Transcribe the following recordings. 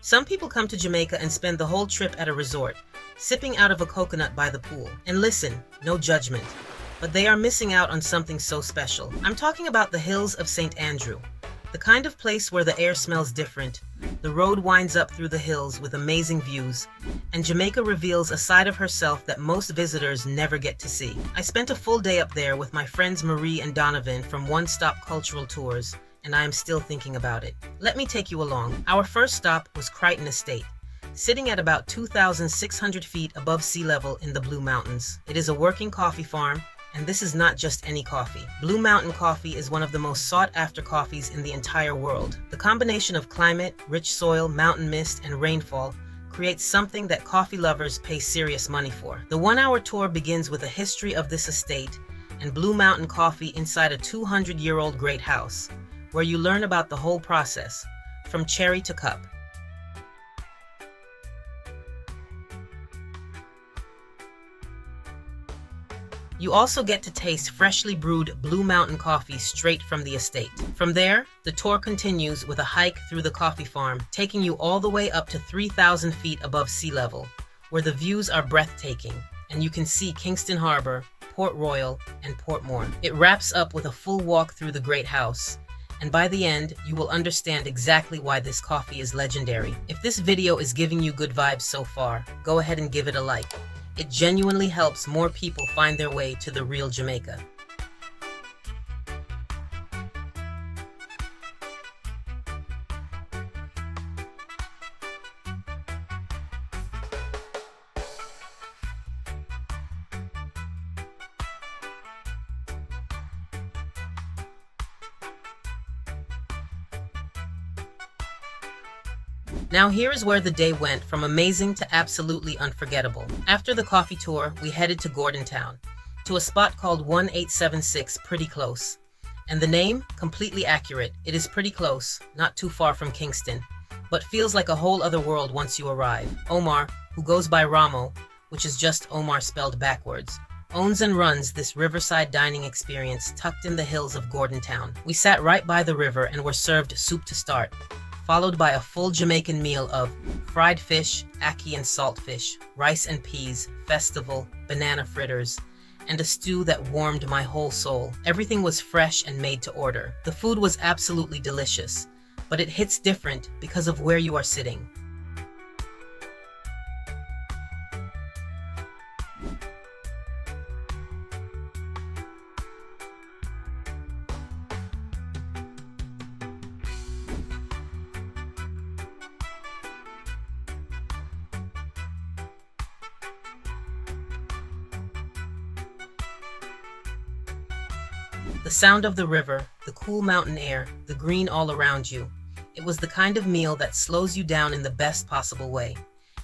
Some people come to Jamaica and spend the whole trip at a resort, sipping out of a coconut by the pool. And listen, no judgment, but they are missing out on something so special. I'm talking about the hills of St. Andrew, the kind of place where the air smells different, the road winds up through the hills with amazing views, and Jamaica reveals a side of herself that most visitors never get to see. I spent a full day up there with my friends Marie and Donovan from One Stop Cultural Tours, and I am still thinking about it. Let me take you along. Our first stop was Craighton Estate, sitting at about 2,600 feet above sea level in the Blue Mountains. It is a working coffee farm, and this is not just any coffee. Blue Mountain coffee is one of the most sought-after coffees in the entire world. The combination of climate, rich soil, mountain mist, and rainfall creates something that coffee lovers pay serious money for. The 1-hour tour begins with a history of this estate and Blue Mountain coffee inside a 200-year-old great house, where you learn about the whole process, from cherry to cup. You also get to taste freshly brewed Blue Mountain coffee straight from the estate. From there, the tour continues with a hike through the coffee farm, taking you all the way up to 3,000 feet above sea level, where the views are breathtaking, and you can see Kingston Harbor, Port Royal, and Portmore. It wraps up with a full walk through the great house, and by the end, you will understand exactly why this coffee is legendary. If this video is giving you good vibes so far, go ahead and give it a like. It genuinely helps more people find their way to the real Jamaica. Now here is where the day went from amazing to absolutely unforgettable. After the coffee tour, we headed to Gordontown, to a spot called 1876 Pretty Close. And the name, completely accurate. It is pretty close, not too far from Kingston, but feels like a whole other world once you arrive. Omar, who goes by Ramo, which is just Omar spelled backwards, owns and runs this riverside dining experience tucked in the hills of Gordontown. We sat right by the river and were served soup to start, followed by a full Jamaican meal of fried fish, ackee and saltfish, rice and peas, festival, banana fritters, and a stew that warmed my whole soul. Everything was fresh and made to order. The food was absolutely delicious, but it hits different because of where you are sitting. The sound of the river, the cool mountain air, the green all around you. It was the kind of meal that slows you down in the best possible way.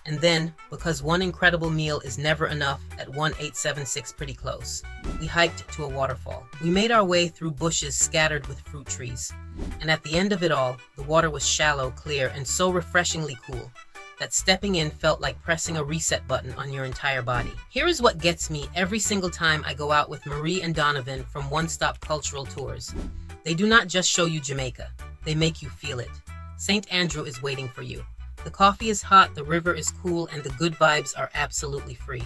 And then, because one incredible meal is never enough at 1876 Pretty Close, we hiked to a waterfall. We made our way through bushes scattered with fruit trees. And at the end of it all, the water was shallow, clear, and so refreshingly cool that stepping in felt like pressing a reset button on your entire body. Here is what gets me every single time I go out with Marie and Donovan from One Stop Cultural Tours. They do not just show you Jamaica, they make you feel it. St. Andrew is waiting for you. The coffee is hot, the river is cool, and the good vibes are absolutely free.